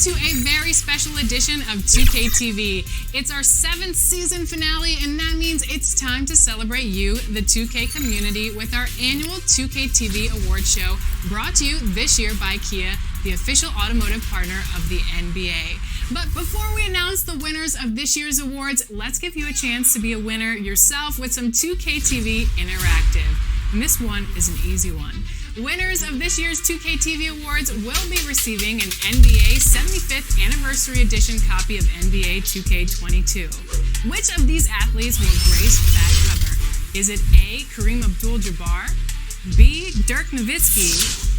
to a very special edition of 2K TV. It's our 7th season finale, and that means it's time to celebrate you, the 2K community, with our annual 2K TV award show, brought to you this year by Kia, the official automotive partner of the NBA. But before we announce the winners of this year's awards, let's give you a chance to be a winner yourself with some 2K TV Interactive. And this one is an easy one. Winners of this year's 2K TV Awards will be receiving an NBA 75th Anniversary Edition copy of NBA 2K22. Which of these athletes will grace that cover? Is it A, Kareem Abdul-Jabbar, B, Dirk Nowitzki,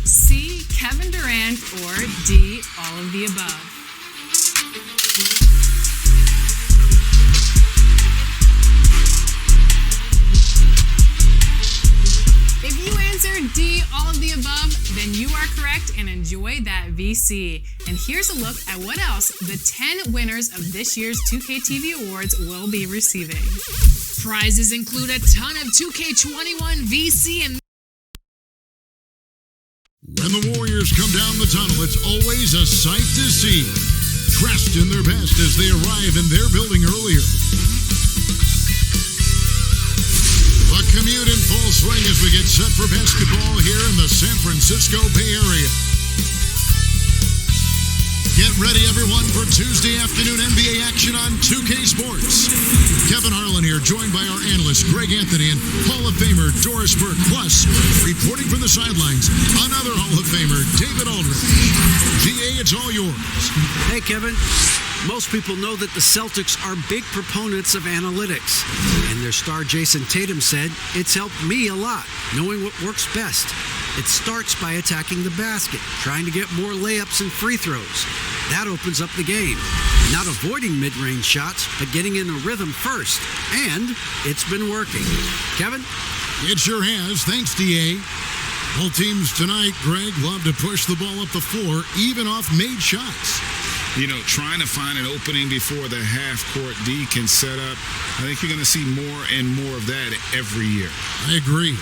C, Kevin Durant, or D, all of the above? If you answered D, all of the above, then you are correct and enjoy that VC. And here's a look at what else the 10 winners of this year's 2K TV Awards will be receiving. Prizes include a ton of 2K21 VC and... When the Warriors come down the tunnel, it's always a sight to see. Dressed in their best as they arrive in their building earlier. The commute in full swing as we get set for basketball here in the San Francisco Bay Area. Get ready, everyone, for Tuesday afternoon NBA action on 2K Sports. Kevin Harlan here, joined by our analyst, Greg Anthony, and Hall of Famer, Doris Burke. Plus, reporting from the sidelines, another Hall of Famer, David Aldridge. GA, it's all yours. Hey, Kevin. Most people know that the Celtics are big proponents of analytics. And their star Jason Tatum said, it's helped me a lot, knowing what works best. It starts by attacking the basket, trying to get more layups and free throws. That opens up the game. Not avoiding mid-range shots, but getting in a rhythm first. And it's been working. Kevin? It sure has. Thanks, DA. Both teams tonight, Greg, love to push the ball up the floor, even off made shots. You know, trying to find an opening before the half-court D can set up. I think you're going to see more and more of that every year. I agree.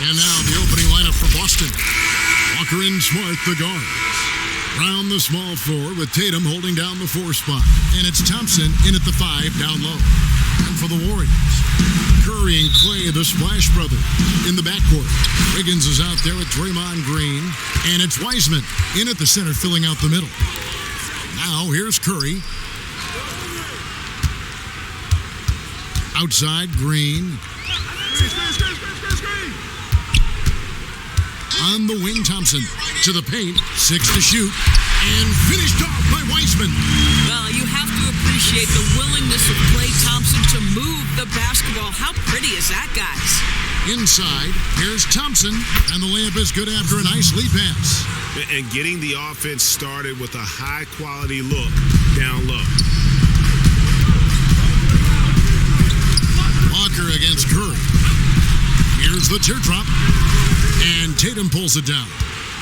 And now the opening lineup for Boston. Walker in, Smart, the guards. Round the small floor with Tatum holding down the 4 spot. And it's Thompson in at the 5 down low. And for the Warriors, Curry and Clay, the Splash Brothers, in the backcourt. Wiggins is out there with Draymond Green. And it's Wiseman in at the center filling out the middle. Now, here's Curry. Outside, Green. On the wing, Thompson. To the paint, 6 to shoot. And finished off by Wiseman. Well, you have to appreciate the willingness of Klay Thompson to move the basketball. How pretty is that, guys? Inside, here's Thompson. And the layup is good after a nice lead pass. And getting the offense started with a high-quality look down low. Walker against Curry. Here's the teardrop. And Tatum pulls it down.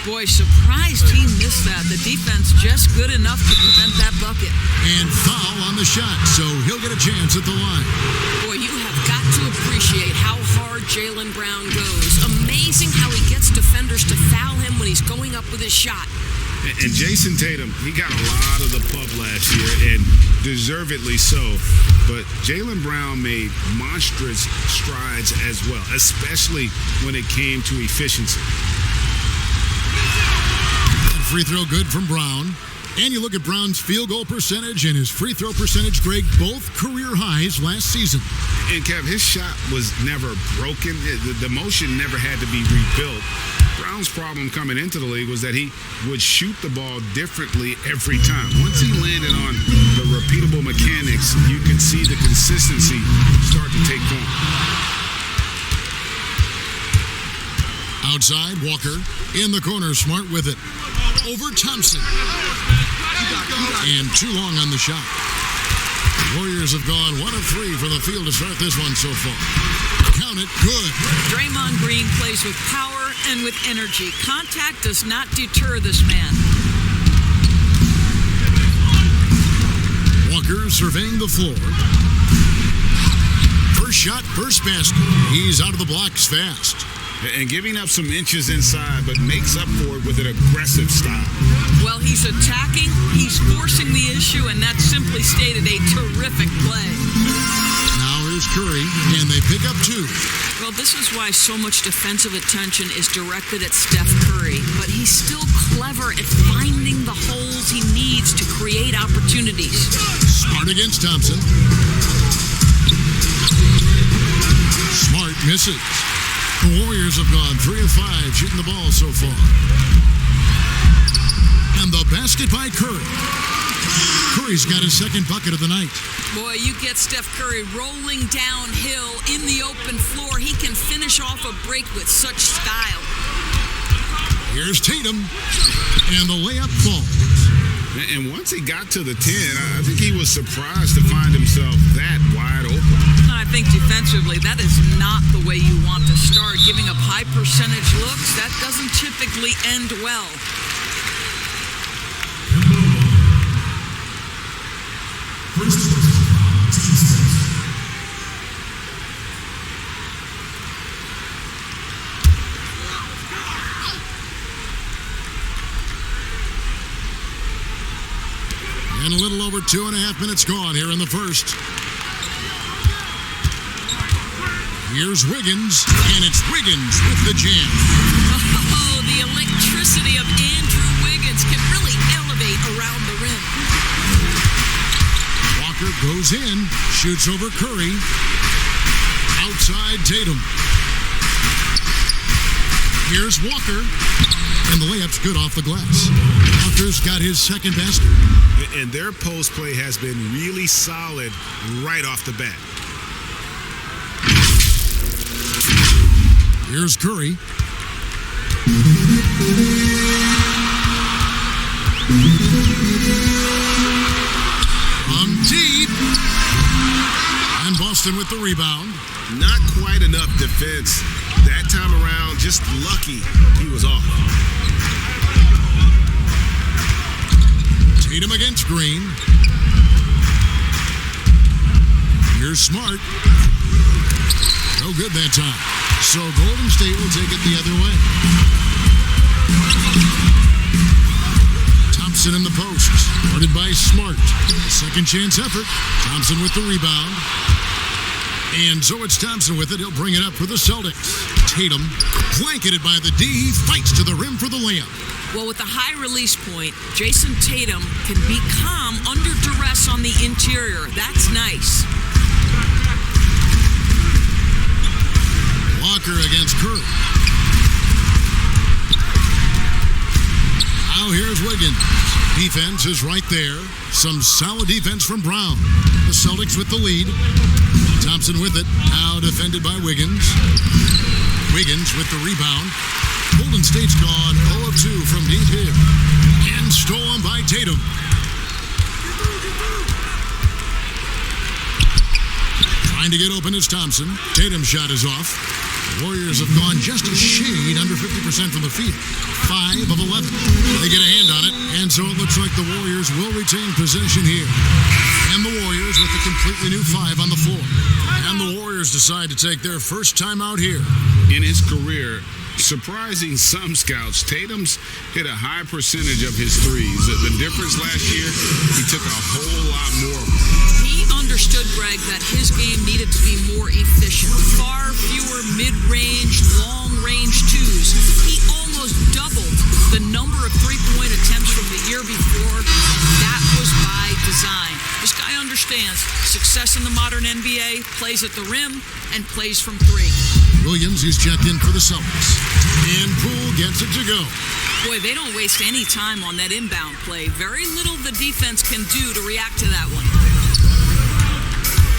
Boy, surprised he missed that. The defense just good enough to prevent that bucket. And foul on the shot, so he'll get a chance at the line. Boy, you have got to appreciate how hard Jaylen Brown goes. Amazing how he gets defenders to foul him when he's going up with his shot. And Jason Tatum, he got a lot of the pub last year, and deservedly so. But Jaylen Brown made monstrous strides as well, especially when it came to efficiency. Free throw good from Brown. And you look at Brown's field goal percentage and his free throw percentage, Greg, both career highs last season. And Kev, his shot was never broken. The motion never had to be rebuilt. Brown's problem coming into the league was that he would shoot the ball differently every time. Once he landed on the repeatable mechanics, you could see the consistency start to take form. Outside, Walker. In the corner, Smart with it. Over Thompson. And too long on the shot. The Warriors have gone 1 of 3 from the field to start this one so far. Count it, good. Draymond Green plays with power and with energy. Contact does not deter this man. Walker surveying the floor. First shot, first basket. He's out of the blocks fast. And giving up some inches inside, but makes up for it with an aggressive style. Well, Well, he's attacking, he's forcing the issue, and that's simply stated a terrific play. Now here's Curry, and they pick up 2. Well, this is why so much defensive attention is directed at Steph Curry, but he's still clever at finding the holes he needs to create opportunities. Smart against Thompson. Smart misses. The Warriors have gone 3 of 5 shooting the ball so far. And the basket by Curry. Curry's got his second bucket of the night. Boy, you get Steph Curry rolling downhill in the open floor. He can finish off a break with such style. Here's Tatum, and the layup falls. And once he got to the 10, I think he was surprised to find himself that wide open. I think defensively, that is not the way you want to start. Giving up high percentage looks, that doesn't typically end well. And a little over 2.5 minutes gone here in the first. Here's Wiggins, and it's Wiggins with the jam. Oh, the electricity of Andrew Wiggins can really elevate around the rim. Walker goes in, shoots over Curry. Outside Tatum. Here's Walker, and the layup's good off the glass. Walker's got his second basket. And their post play has been really solid right off the bat. Here's Curry. From deep. And Boston with the rebound. Not quite enough defense that time around. Just lucky he was off. Tatum against Green. Here's Smart. No good that time. So Golden State will take it the other way. Thompson in the post. Guarded by Smart. Second chance effort. Thompson with the rebound. And so it's Thompson with it. He'll bring it up for the Celtics. Tatum, blanketed by the D, he fights to the rim for the layup. Well, with a high release point, Jason Tatum can be calm under duress on the interior. That's nice. Walker against Curry. Now here's Wiggins. Defense is right there. Some solid defense from Brown. The Celtics with the lead. Thompson with it. Now defended by Wiggins. Wiggins with the rebound. Golden State's gone 0 of 2 from deep here. And stolen by Tatum. Trying to get open is Thompson. Tatum's shot is off. The Warriors have gone just a shade under 50% from the field. 5 of 11. They get a hand on it, and so it looks like the Warriors will retain possession here. And the Warriors with a completely new 5 on the floor. And the Warriors decide to take their first time out here. In his career, surprising some scouts, Tatum's hit a high percentage of his threes. The difference last year, he took a whole lot more. He understood, Greg, that his game needed to be more efficient. Far fewer mid-range, long-range twos. He almost doubled the number of three-point attempts from the year before. That was by design. This guy understands success in the modern NBA, plays at the rim, and plays from three. Williams is checked in for the Celtics. And Poole gets it to go. Boy, they don't waste any time on that inbound play. Very little the defense can do to react to that one.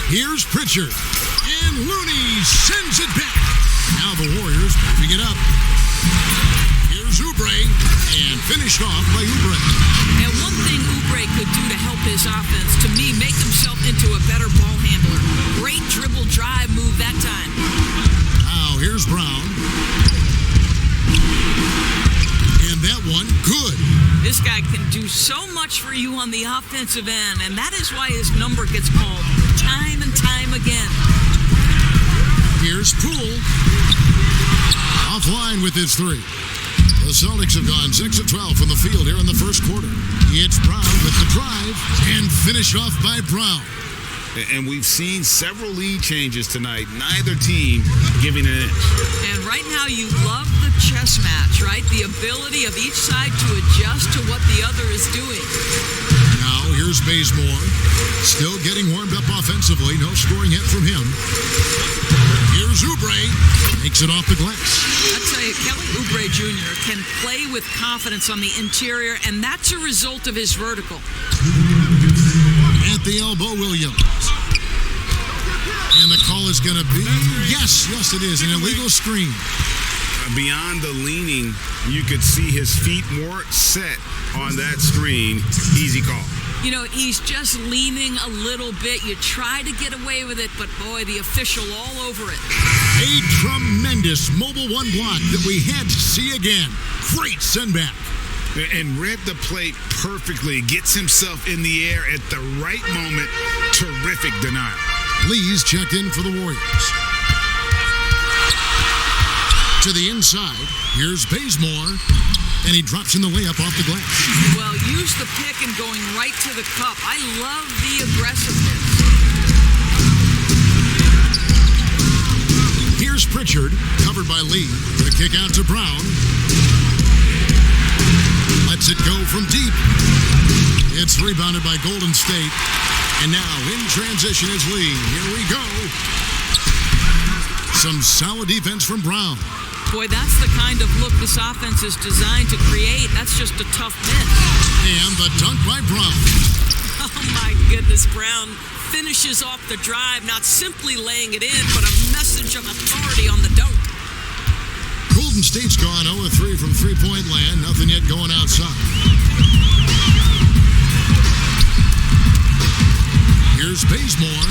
Here's Pritchard. And Looney sends it back. Now the Warriors picking it up. Here's Oubre. And finished off by Oubre. And one thing Oubre could do to help his offense, to me, make himself into a better ball handler. Great dribble drive move that time. Now here's Brown. And that one, good. This guy can do so much for you on the offensive end, and that is why his number gets called time and time again. Here's Poole. Offline with his 3. The The Celtics have gone 6 of 12 from the field here in the first quarter. It's Brown with the drive and finish off by Brown. And we've seen several lead changes tonight, neither team giving an inch. And right now you love the chess match, right? The ability of each side to adjust to what the other is doing. Now here's Bazemore, still getting warmed up offensively. No scoring hit from him. Here's Oubre, makes it off the glass. I tell you, Kelly Oubre Jr. can play with confidence on the interior, and that's a result of his vertical. At the elbow, Williams. And the call is going to be, yes, it is, an illegal screen. Beyond the leaning, you could see his feet more set on that screen. Easy call. You know, he's just leaning a little bit. You try to get away with it, but boy, the official all over it. A tremendous Mobile One block that we had to see again. Great send back. And read the play perfectly. Gets himself in the air at the right moment. Terrific denial. Lee's checked in for the Warriors. To the inside, here's Bazemore, and he drops in the layup off the glass. Well, use the pick and going right to the cup. I love the aggressiveness. Here's Pritchard, covered by Lee. The kick out to Brown. Lets it go from deep. It's rebounded by Golden State. And now in transition is Lee. Here we go. Some solid defense from Brown. Boy, that's the kind of look this offense is designed to create. That's just a tough miss. And the dunk by Brown. Oh my goodness, Brown finishes off the drive, not simply laying it in, but a message of authority on the dunk. Golden State's gone 0-3 from three-point land. Nothing yet going outside. Here's Bazemore.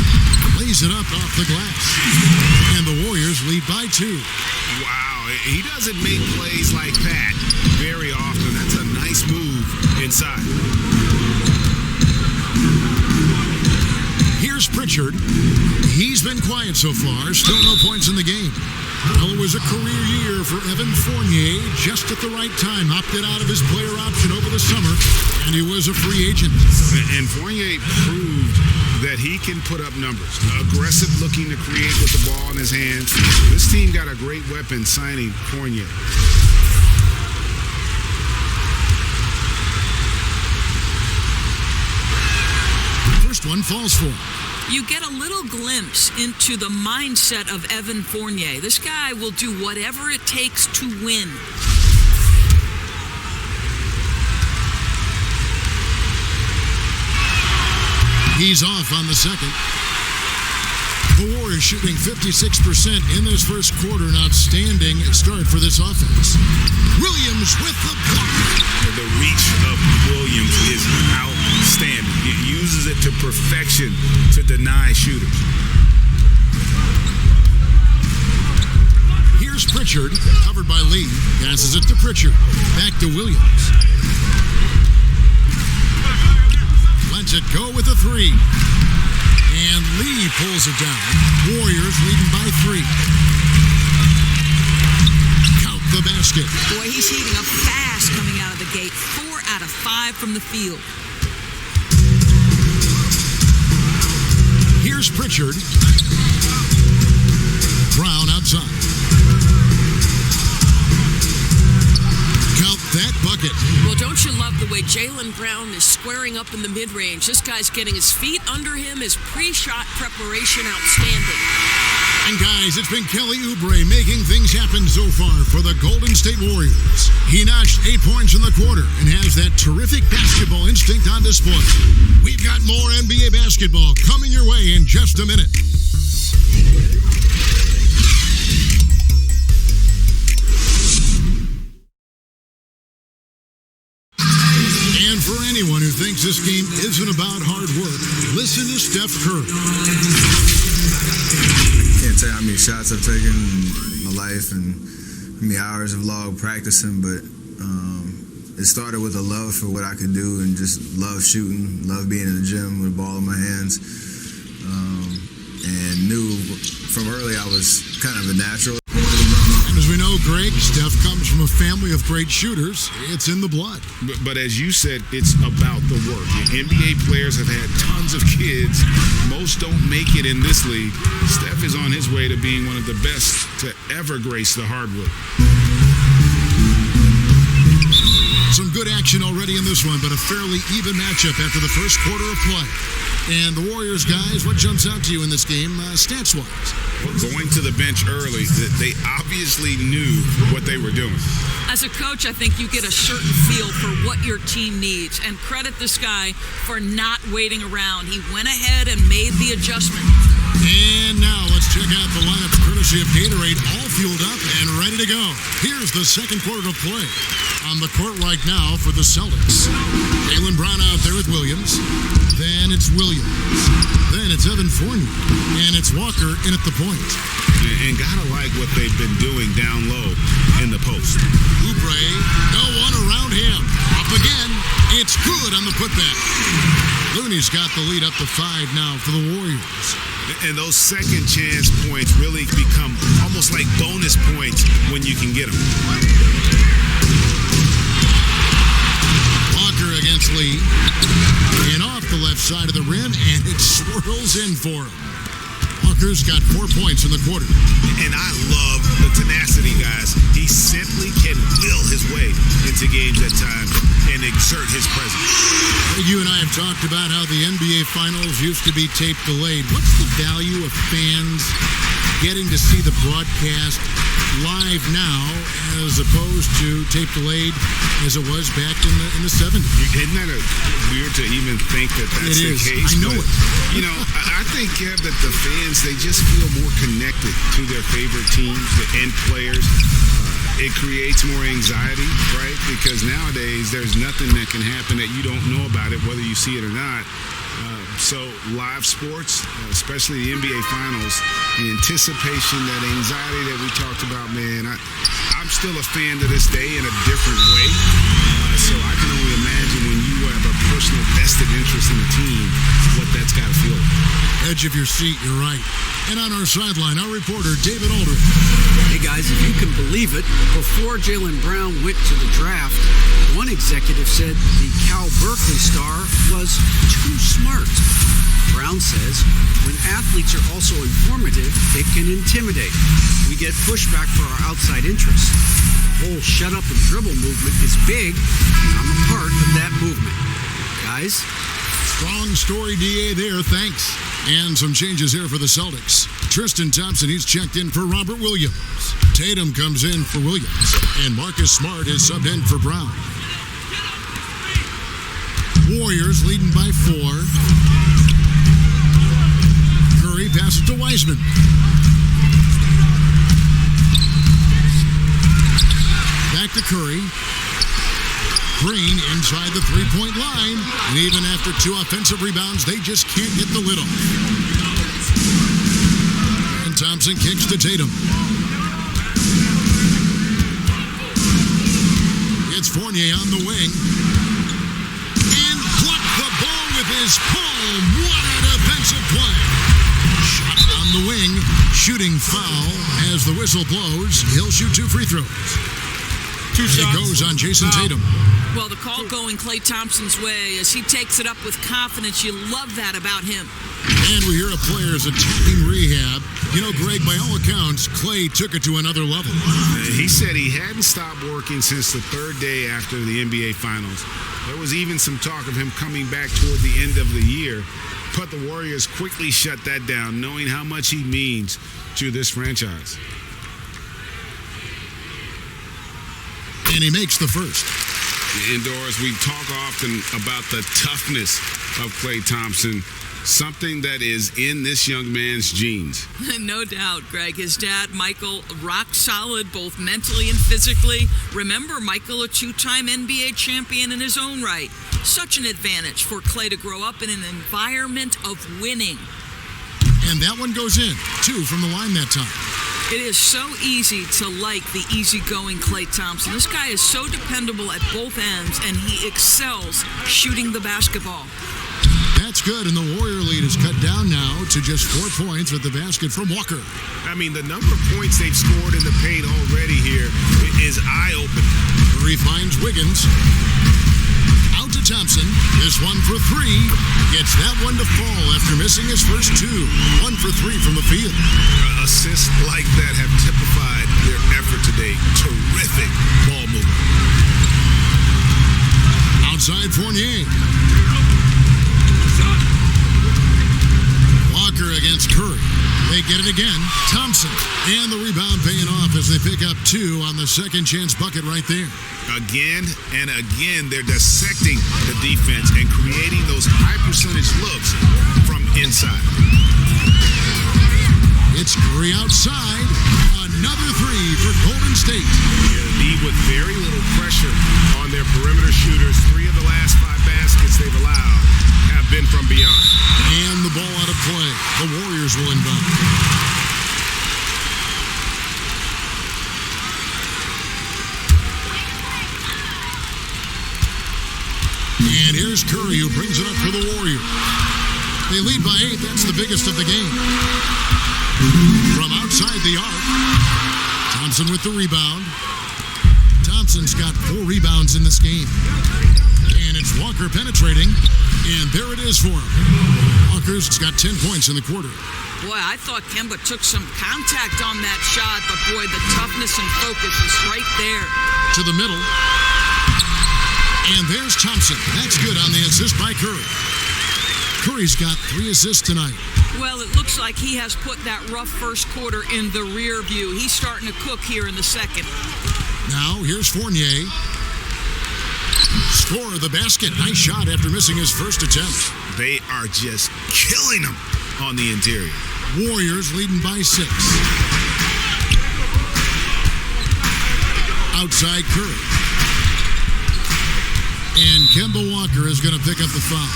Lays it up off the glass. And the Warriors lead by 2. Wow. He doesn't make plays like that very often. That's a nice move inside. Here's Pritchard. He's been quiet so far. Still no points in the game. Well, it was a career year for Evan Fournier. Just at the right time. Opted out of his player option over the summer. And he was a free agent. And Fournier proved that he can put up numbers. Aggressive looking to create with the ball in his hands. This team got a great weapon signing Fournier. First one falls for him. You get a little glimpse into the mindset of Evan Fournier. This guy will do whatever it takes to win. He's off on the second. The Warriors shooting 56% in this first quarter. An outstanding start for this offense. Williams with the block. The reach of Williams is outstanding. He uses it to perfection to deny shooters. Here's Pritchard, covered by Lee. Passes it to Pritchard. Back to Williams. Lets it go with a 3. And Lee pulls it down. Warriors leading by 3. Count the basket. Boy, he's heating up fast coming out of the gate. 4 out of 5 from the field. Here's Pritchard. Brown outside. Count that bucket. Well, don't you love the way Jaylen Brown is squaring up in the mid-range? This guy's getting his feet under him. His pre-shot preparation outstanding. And guys, it's been Kelly Oubre making things happen so far for the Golden State Warriors. He notched 8 points in the quarter and has that terrific basketball instinct on display. We've got more NBA basketball coming your way in just a minute. And for anyone who thinks this game isn't about hard work, listen to Steph Curry. Can't tell how many shots I've taken in my life and how many hours of log practicing, but it started with a love for what I could do and just love shooting, love being in the gym with a ball in my hands, and knew from early I was kind of a natural. And as we know, know, Greg, Steph comes from a family of great shooters. It's in the blood. But as you said, it's about the work. NBA players have had tons of kids. Most don't make it in this league. Steph is on his way to being one of the best to ever grace the hardwood. Some good action already in this one, but a fairly even matchup after the first quarter of play. And the Warriors, guys, what jumps out to you in this game, stats-wise? Well, going to the bench early, they obviously knew what they were doing. As a coach, I think you get a certain feel for what your team needs, and credit this guy for not waiting around. He went ahead and made the adjustment. And now let's check out the lineup courtesy of Gatorade, all fueled up and ready to go. Here's the second quarter of play. On the court right now for the Celtics. Jaylen Brown out there with Williams. Then it's Williams. Then it's Evan Fournier. And it's Walker in at the point. And gotta like what they've been doing down low in the post. Oubre, no one around him. Up again. It's good on the putback. Looney's got the lead up to 5 now for the Warriors. And those second chance points really become almost like bonus points when you can get them. Walker against Lee. And off the left side of the rim, and it swirls in for him. Walker's got 4 points in the quarter. And I love the tenacity, guys. He simply can will his way into games at times and exert his presence. You and I have talked about how the NBA Finals used to be tape delayed. What's the value of fans getting to see the broadcast live now as opposed to tape delayed as it was back in the 70s? Isn't that weird to even think that that's the case? I know it. You know, I think, Kev, that the fans, they just feel more connected to their favorite teams and players. It creates more anxiety, right? Because nowadays, there's nothing that can happen that you don't know about it, whether you see it or not. So live sports, especially the NBA Finals, the anticipation, that anxiety that we talked about, man, I'm still a fan to this day in a different way. So I can only imagine when you have a personal vested interest in the team, what that's got to feel like. Edge of your seat, you're right. And on our sideline, our reporter, David Aldridge. Hey guys, if you can believe it, before Jaylen Brown went to the draft, one executive said the Cal Berkeley star was too smart. Brown says when athletes are also informative, it can intimidate. We get pushback for our outside interests. The whole shut up and dribble movement is big, and I'm a part of that movement. Guys? Strong story, DA there, thanks. And some changes here for the Celtics. Tristan Thompson, he's checked in for Robert Williams. Tatum comes in for Williams. And Marcus Smart is subbed in for Brown. Warriors leading by 4. Curry passes to Wiseman. Back to Curry. Green inside the three-point line. And even after 2 offensive rebounds, they just can't get the lid off. And Thompson kicks to Tatum. It's Fournier on the wing. And plucked the ball with his palm. What a defensive play. Shot on the wing. Shooting foul as the whistle blows. He'll shoot 2 free throws. 2 shots. It goes on Jason Tatum. Well, the call going Klay Thompson's way as he takes it up with confidence. You love that about him. And we hear a player's attacking rehab. You know, Greg, by all accounts, Klay took it to another level. He said he hadn't stopped working since the 3rd day after the NBA Finals. There was even some talk of him coming back toward the end of the year. But the Warriors quickly shut that down, knowing how much he means to this franchise. And he makes the first. Indoors, we talk often about the toughness of Klay Thompson, something that is in this young man's genes. No doubt, Greg. His dad, Michael, rock solid both mentally and physically. Remember, Michael, a 2-time NBA champion in his own right. Such an advantage for Klay to grow up in an environment of winning. And that one goes in, 2 from the line that time. It is so easy to like the easygoing Klay Thompson. This guy is so dependable at both ends, and he excels shooting the basketball. That's good, and the Warrior lead is cut down now to just 4 points with the basket from Walker. I mean, the number of points they've scored in the paint already here is eye-opening. Curry finds Wiggins. Out to Thompson. This one for three. Gets that one to fall after missing his first two. 1 for 3 from the field. Assists like that have typified their effort today. Terrific ball movement. Outside Fournier. Walker against Curry. They get it again. Thompson. And the rebound paying off as they pick up 2 on the second chance bucket right there. Again and again, they're dissecting the defense and creating those high percentage looks from inside. It's Curry outside. Another 3 for Golden State. Lead with very little pressure on their perimeter shooters. 3 of the last 5 baskets they've allowed have been from beyond. And the ball out of play. The Warriors will inbound. And here's Curry, who brings it up for the Warriors. They lead by 8. That's the biggest of the game. From outside the arc, Thompson with the rebound. Thompson's got 4 rebounds in this game. And it's Walker penetrating. And there it is for him. Walker's got 10 points in the quarter. Boy, I thought Kemba took some contact on that shot, but boy, the toughness and focus is right there. To the middle. And there's Thompson. That's good on the assist by Curry. Curry's got 3 assists tonight. Well, it looks like he has put that rough first quarter in the rear view. He's starting to cook here in the second. Now, here's Fournier. Score the basket. Nice shot after missing his first attempt. They are just killing them on the interior. Warriors leading by 6. Outside Curry. And Kemba Walker is going to pick up the foul.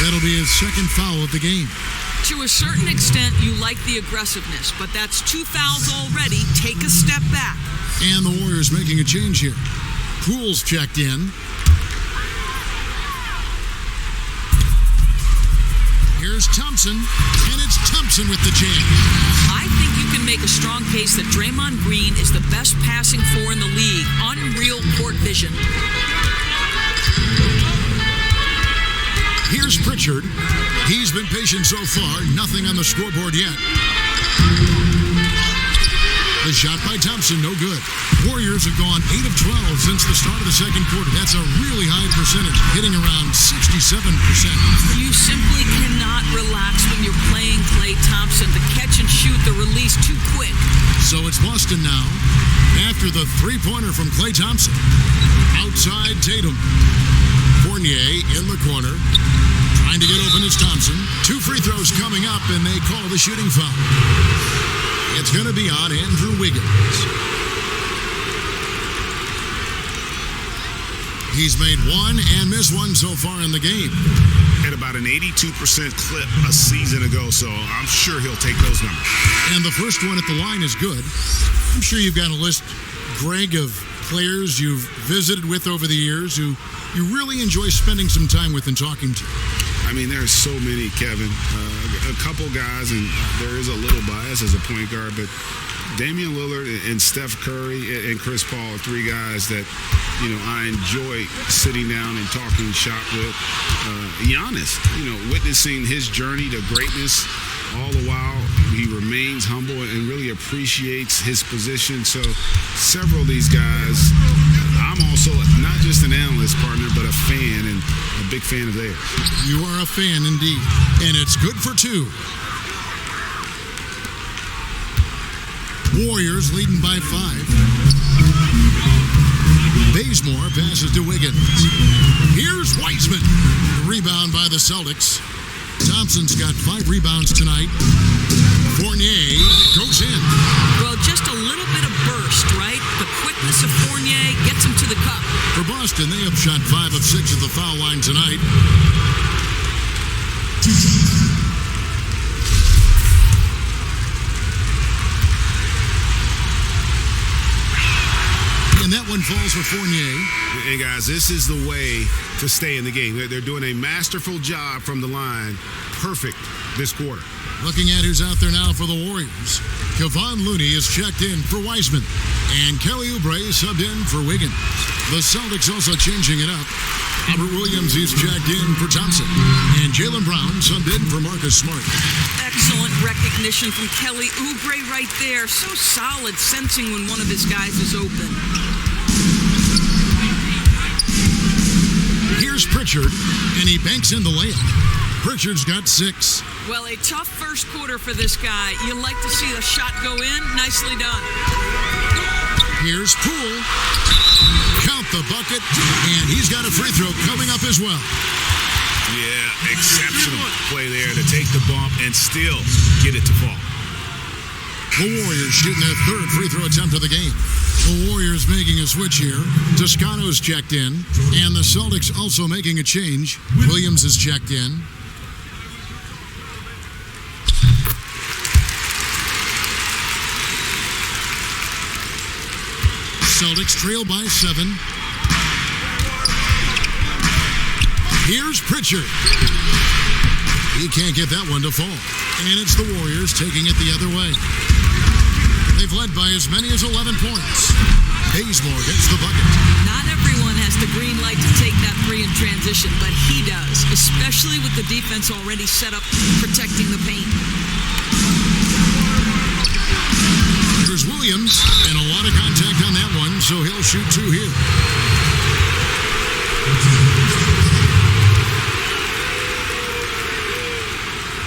That'll be his second foul of the game. To a certain extent, you like the aggressiveness, but that's 2 fouls already. Take a step back. And the Warriors making a change here. Poole's checked in. Here's Thompson, and it's Thompson with the change. I think you can make a strong case that Draymond Green is the best passing 4 in the league. Unreal court vision. Here's Pritchard. He's been patient so far. Nothing on the scoreboard yet. The shot by Thompson, no good. Warriors have gone 8 of 12 since the start of the second quarter. That's a really high percentage, hitting around 67%. You simply cannot relax when you're playing Klay Thompson. The catch and shoot, the release too quick. So it's Boston now, after the three-pointer from Klay Thompson. Outside Tatum. Fournier in the corner. Trying to get open is Thompson. 2 free throws coming up, and they call the shooting foul. It's going to be on Andrew Wiggins. He's made 1 and missed 1 so far in the game. At about an 82% clip a season ago, so I'm sure he'll take those numbers. And the first one at the line is good. I'm sure you've got a list, Greg, of players you've visited with over the years who you really enjoy spending some time with and talking to. I mean, there's so many, Kevin. A couple guys, and there is a little bias as a point guard, but Damian Lillard and Steph Curry and Chris Paul are 3 guys that, you know, I enjoy sitting down and talking shop with. Giannis, you know, witnessing his journey to greatness, all the while he remains humble and really appreciates his position. So several of these guys, I'm also not just an analyst partner, but a fan, and a big fan of theirs. You are a fan indeed, and it's good for 2. Warriors leading by 5. Bazemore passes to Wiggins. Here's Wiseman. The rebound by the Celtics. Thompson's got 5 rebounds tonight. Fournier goes in. Well, just a little bit of burst, right? The quickness of Fournier gets him to the cup. For Boston, they have shot 5 of 6 at the foul line tonight. And that one falls for Fournier. And guys, this is the way to stay in the game. They're doing a masterful job from the line. Perfect this quarter. Looking at who's out there now for the Warriors. Kevon Looney is checked in for Wiseman. And Kelly Oubre subbed in for Wiggins. The Celtics also changing it up. Robert Williams is checked in for Thompson. And Jaylen Brown subbed in for Marcus Smart. Excellent recognition from Kelly Oubre right there. So solid, sensing when one of his guys is open. Here's Pritchard, and he banks in the layup. Pritchard's got 6. Well, a tough first quarter for this guy. You like to see the shot go in. Nicely done. Here's Poole. Count the bucket, and he's got a free throw coming up as well. Yeah, exceptional play there to take the bump and still get it to fall. The Warriors shooting their 3rd free throw attempt of the game. The Warriors making a switch here. Toscano's checked in, and the Celtics also making a change. Williams is checked in. Celtics trail by 7. Here's Pritchard. He can't get that one to fall. And it's the Warriors taking it the other way. They've led by as many as 11 points. Bazemore gets the bucket. Not everyone has the green light to take that 3 in transition, but he does, especially with the defense already set up protecting the paint. Here's Williams, and a lot of contact on that one, so he'll shoot 2 here.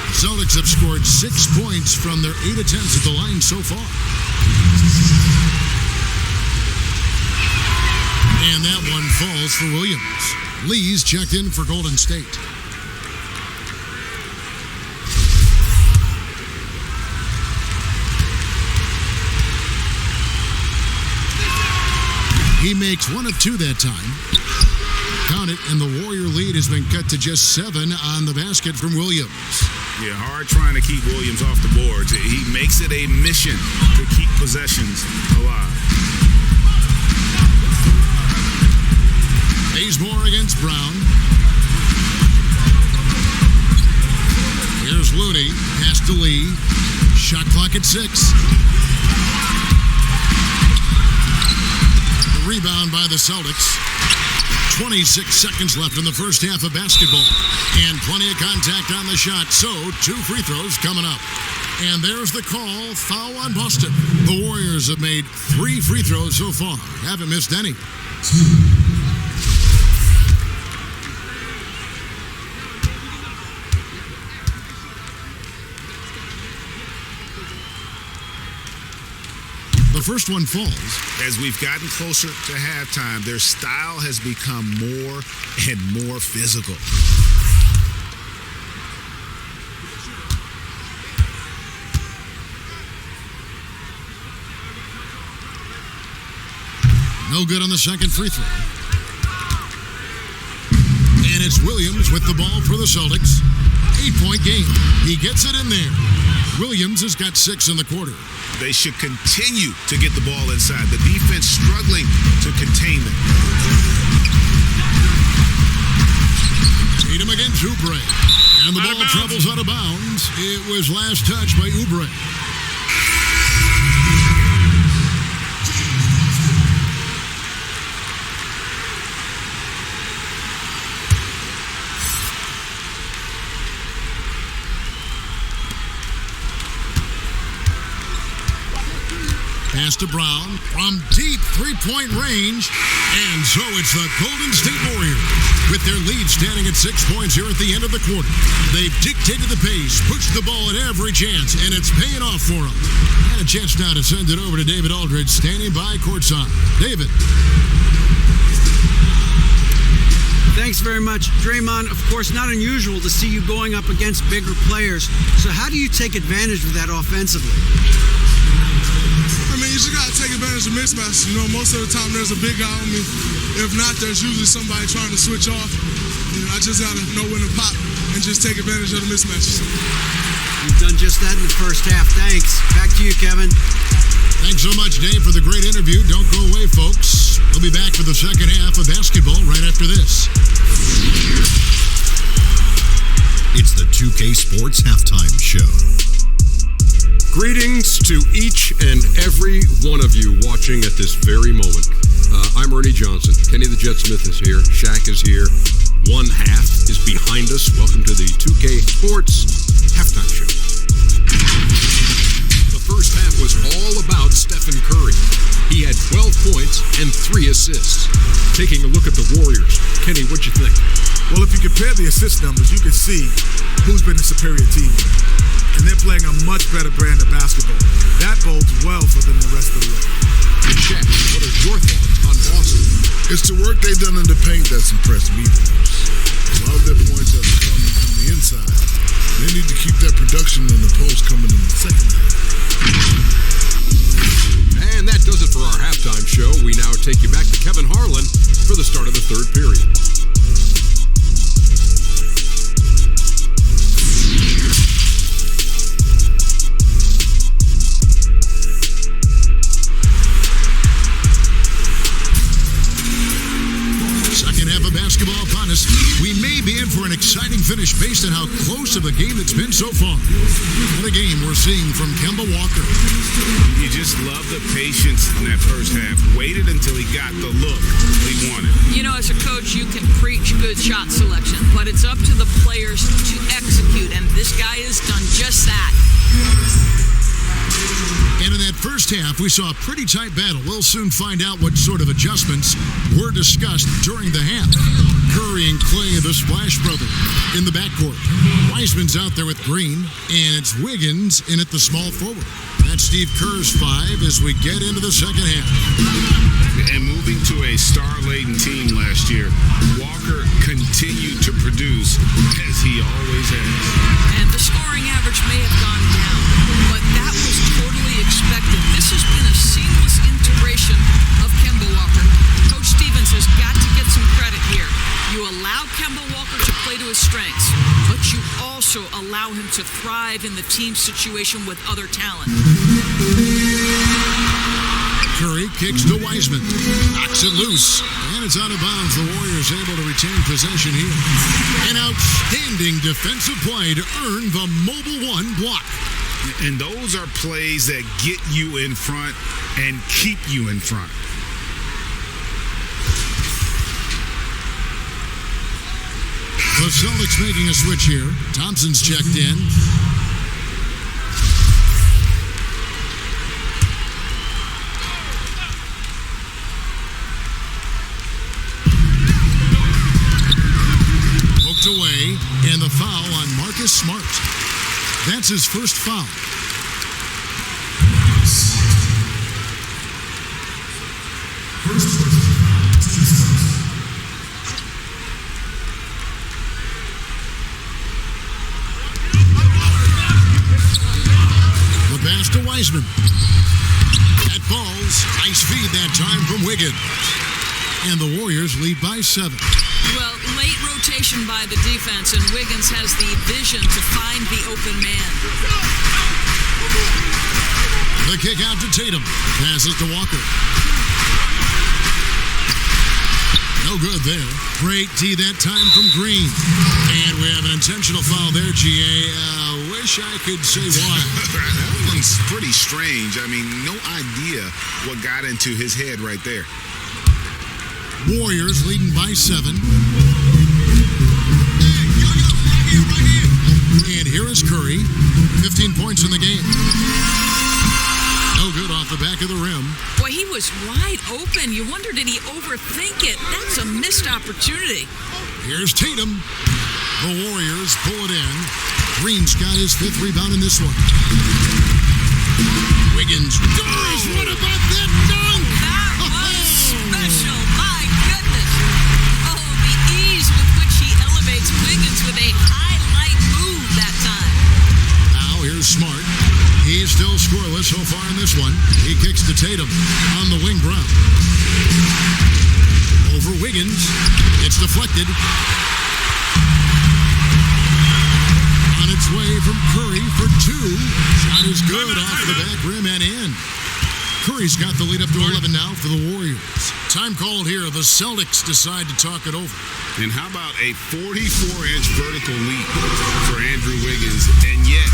The Celtics have scored 6 points from their 8 attempts at the line so far. And that one falls for Williams. Lee's checked in for Golden State. He makes 1 of 2 that time. Count it, and the Warrior lead has been cut to just 7 on the basket from Williams. Yeah, hard trying to keep Williams off the boards. He makes it a mission to keep possessions alive. Bazemore against Brown. Here's Looney, pass to Lee. Shot clock at 6. The rebound by the Celtics. 26 seconds left in the first half of basketball. And plenty of contact on the shot, so 2 free throws coming up. And there's the call, foul on Boston. The Warriors have made 3 free throws so far. Haven't missed any. The first one falls. As we've gotten closer to halftime, their style has become more and more physical. No good on the second free throw. And it's Williams with the ball for the Celtics. 8-point game. He gets it in there. Williams has got 6 in the quarter. They should continue to get the ball inside. The defense struggling to contain them. Tatum against Oubre. And the ball travels out of bounds. It was last touched by Oubre. Pass to Brown from deep 3-point range. And so it's the Golden State Warriors with their lead standing at 6 points here at the end of the quarter. They've dictated the pace, pushed the ball at every chance, and it's paying off for them. And a chance now to send it over to David Aldridge standing by courtside. David. Thanks very much. Draymond, of course, not unusual to see you going up against bigger players. So how do you take advantage of that offensively? I mean, you just got to take advantage of mismatches. You know, most of the time there's a big guy on me. If not, there's usually somebody trying to switch off. You know, I just got to know when to pop and just take advantage of the mismatches. You've done just that in the first half. Thanks. Back to you, Kevin. Thanks so much, Dave, for the great interview. Don't go away, folks. be back for the second half of basketball right after this. It's the 2K Sports Halftime Show. Greetings to each and every one of you watching at this very moment. I'm Ernie Johnson. Kenny the Jet Smith is here. Shaq is here. One half is behind us. Welcome to the 2K Sports Halftime Show. The first half was all about Stephen Curry. He had 12 points and 3 assists. Taking a look at the Warriors. Kenny, what'd you think? Well, if you compare the assist numbers, you can see who's been the superior team. And they're playing a much better brand of basketball. That bodes well for them the rest of the way. Shaq, what are your thoughts on Boston? It's the work they've done in the paint that's impressed me the most. A lot of their points have come from the inside. They need to keep that production in the post coming in the second half. And that does it for our halftime show. We now take you back to Kevin Harlan for the start of the third period. Basketball upon us. We may be in for an exciting finish based on how close of a game it's been so far. What a game we're seeing from Kemba Walker. You just love the patience in that first half. Waited until he got the look he wanted. You know, as a coach, you can preach good shot selection, but it's up to the players to execute, and this guy has done just that. And in that first half, we saw a pretty tight battle. We'll soon find out what sort of adjustments were discussed during the half. Curry and Clay, the Splash Brothers, in the backcourt. Wiseman's out there with Green, and it's Wiggins in at the small forward. That's Steve Kerr's 5 as we get into the second half. And moving to a star-laden team last year, Walker continued to produce as he always has. And the scoring average may have gone down, but that was totally expected. This has been a seamless integration of Kemba Walker. Coach Stevens has got to get some credit here. You allow Kemba Walker to play to his strengths, but you also allow him to thrive in the team situation with other talent. Curry kicks to Wiseman, knocks it loose, and it's out of bounds. The Warriors able to retain possession here. An outstanding defensive play to earn the Mobile One block. And those are plays that get you in front and keep you in front. The Celtics making a switch here. Thompson's checked in. Poked away, and the foul on Marcus Smart. That's his first foul. The pass to Wiseman. That falls. Nice feed that time from Wiggins. And the Warriors lead by 7. Well, late rotation by the defense, and Wiggins has the vision to find the open man. The kick out to Tatum. Passes to Walker. No good there. Great D that time from Green. And we have an intentional foul there, GA. Wish I could say why. That one's pretty strange. I mean, no idea what got into his head right there. Warriors leading by 7. And here is Curry. 15 points in the game. No good off the back of the rim. Boy, he was wide open. You wonder, did he overthink it? That's a missed opportunity. Here's Tatum. The Warriors pull it in. Green's got his 5th rebound in this one. Wiggins goes. What about that dunk? That was special. My goodness. Oh, the ease with which he elevates Wiggins with a highlight move that time. Now here's Smart. He's still scoreless so far in this one. He kicks to Tatum on the wing ground. Over Wiggins. It's deflected. On its way from Curry for 2. Shot is good off the back rim and in. Curry's got the lead up to 11 now for the Warriors. Time called here. The Celtics decide to talk it over. And how about a 44-inch vertical leap for Andrew Wiggins, and yet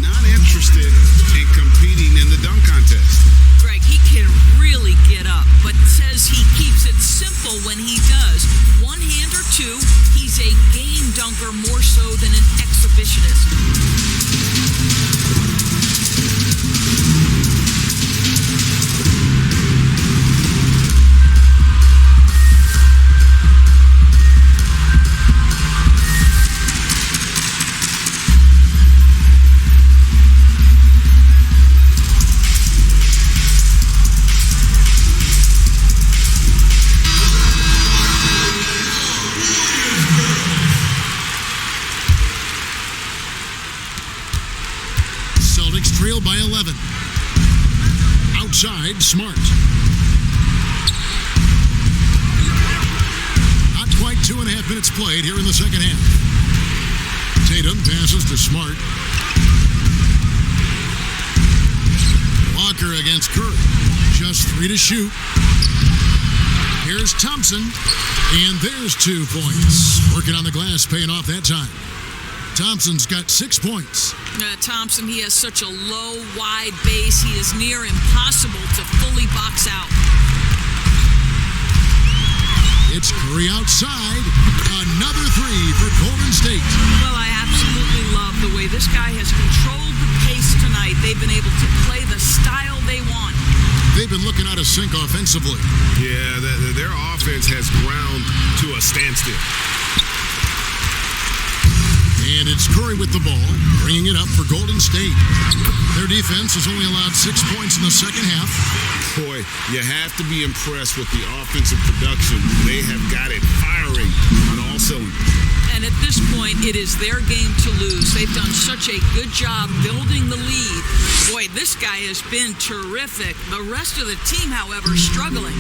not interested in competing in the dunk contest? Greg, he can really get up, but says he keeps it simple when he does. One hand or two, he's a game dunker more so than an exhibitionist. Trail by 11. Outside, Smart. Not quite 2.5 minutes played here in the second half. Tatum passes to Smart. Walker against Curry. Just 3 to shoot. Here's Thompson. And there's 2 points. Working on the glass, paying off that time. Thompson's got 6 points. Thompson, he has such a low, wide base. He is near impossible to fully box out. It's Curry outside. Another 3 for Golden State. Well, I absolutely love the way this guy has controlled the pace tonight. They've been able to play the style they want. They've been looking out of sync offensively. Yeah, their offense has ground to a standstill. And it's Curry with the ball, bringing it up for Golden State. Their defense has only allowed 6 points in the second half. Boy, you have to be impressed with the offensive production. They have got it firing on all cylinders. And at this point, it is their game to lose. They've done such a good job building the lead. Boy, this guy has been terrific. The rest of the team, however, struggling.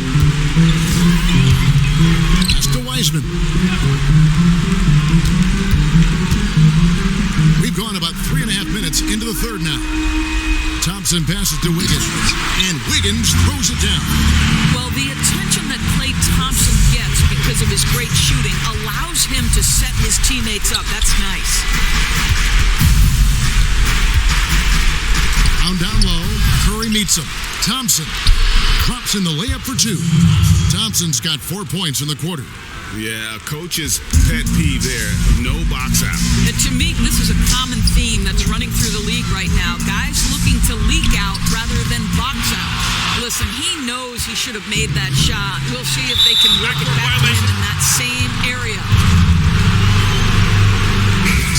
Pass to Wiseman. We've gone about 3.5 minutes into the third now. Thompson passes to Wiggins, and Wiggins throws it down. Well, the attention that Klay Thompson gets because of his great shooting allows him to set his teammates up. That's nice. Down low, Curry meets him. Thompson drops in the layup for 2. Thompson's got 4 points in the quarter. Yeah, coach's pet peeve there. No box out. And to me, this is a common theme that's running through the league right now. Guys looking to leak out rather than box out. Listen, he knows he should have made that shot. We'll see if they can work it back to him in that same area.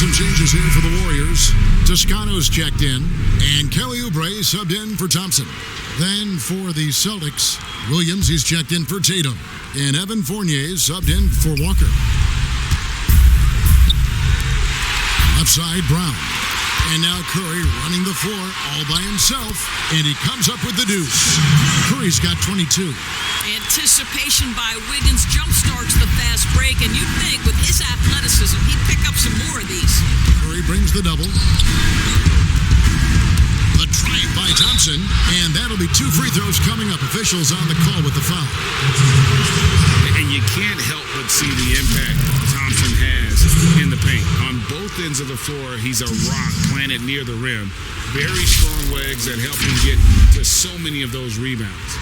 Some changes here for the Warriors. Toscano's checked in, and Kelly Oubre subbed in for Thompson. Then for the Celtics, Williams, he's checked in for Tatum. And Evan Fournier subbed in for Walker. Upside, Brown. And now Curry running the floor all by himself, and he comes up with the deuce. Curry's got 22. Anticipation by Wiggins jumpstarts the fast break, and you'd think with his athleticism, he'd pick up some more of these. Curry brings the double. The drive by Thompson, and that'll be 2 free throws coming up. Officials on the call with the foul. And you can't help but see the impact Thompson has in the paint. On both ends of the floor, he's a rock planted near the rim. Very strong legs that help him get to so many of those rebounds.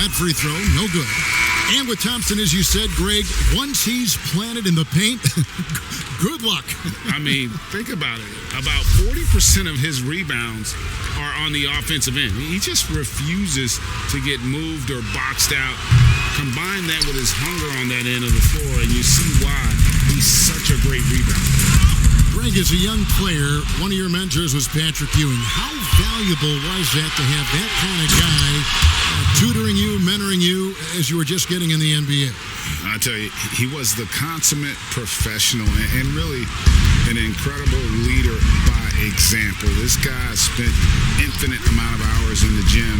That free throw, no good. And with Thompson, as you said, Greg, once he's planted in the paint, good luck. I mean, think about it. About 40% of his rebounds are on the offensive end. He just refuses to get moved or boxed out. Combine that with his hunger on that end of the floor, and you see why he's such a great rebounder. Greg, as a young player, one of your mentors was Patrick Ewing. How valuable was that to have that kind of guy tutoring you, mentoring you as you were just getting in the NBA? I tell you, he was the consummate professional and really an incredible leader by example. example. This guy spent infinite amount of hours in the gym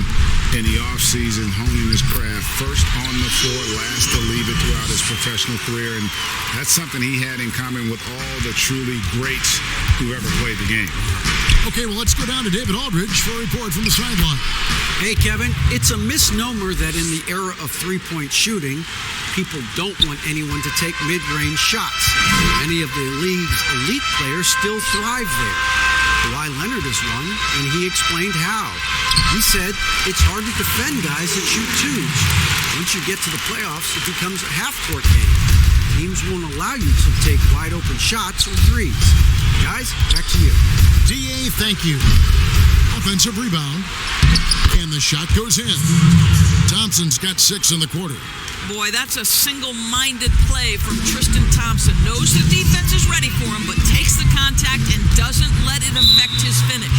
in the offseason honing his craft, first on the floor, last to leave it throughout his professional career, and that's something he had in common with all the truly greats who ever played the game. Okay, well, let's go down to David Aldridge for a report from the sideline. Hey, Kevin, it's a misnomer that in the era of three-point shooting, people don't want anyone to take mid-range shots. Many of the league's elite players still thrive there. Kawhi Leonard is one, and he explained how. He said it's hard to defend guys that shoot twos. Once you get to the playoffs, it becomes a half-court game. Teams won't allow you to take wide-open shots or threes. Guys, back to you. DA, thank you. Offensive rebound, and the shot goes in. Thompson's got 6 in the quarter. Boy, that's a single-minded play from Tristan Thompson. Knows the defense is ready for him, but takes the contact and doesn't let it affect his finish.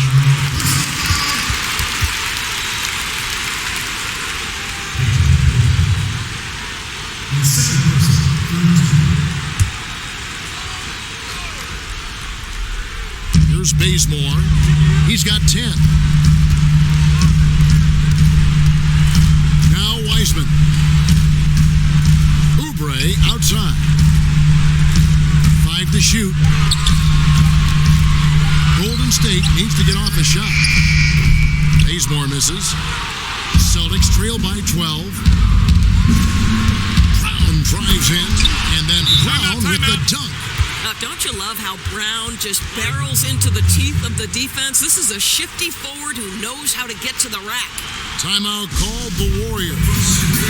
Here's Bazemore. He's got 10. Now Wiseman. Oubre outside. 5 to shoot. Golden State needs to get off a shot. Bazemore misses. Celtics trail by 12. Brown drives in, and then Brown with the dunk. Don't you love how Brown just barrels into the teeth of the defense? This is a shifty forward who knows how to get to the rack. Timeout called the Warriors.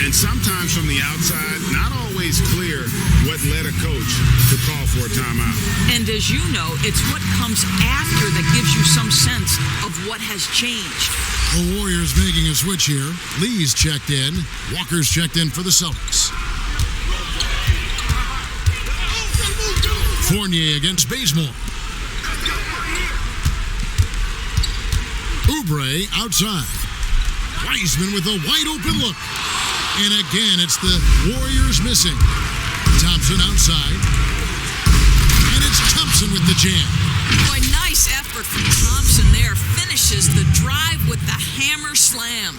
And sometimes from the outside, not always clear what led a coach to call for a timeout. And as you know, it's what comes after that gives you some sense of what has changed. The Warriors making a switch here. Lee's checked in. Walker's checked in for the Celtics. Fournier against Bazemore. Oubre outside. Wiseman with a wide open look. And again, it's the Warriors missing. Thompson outside. And it's Thompson with the jam. Boy, nice effort from Thompson there. Finishes the drive with the hammer slam.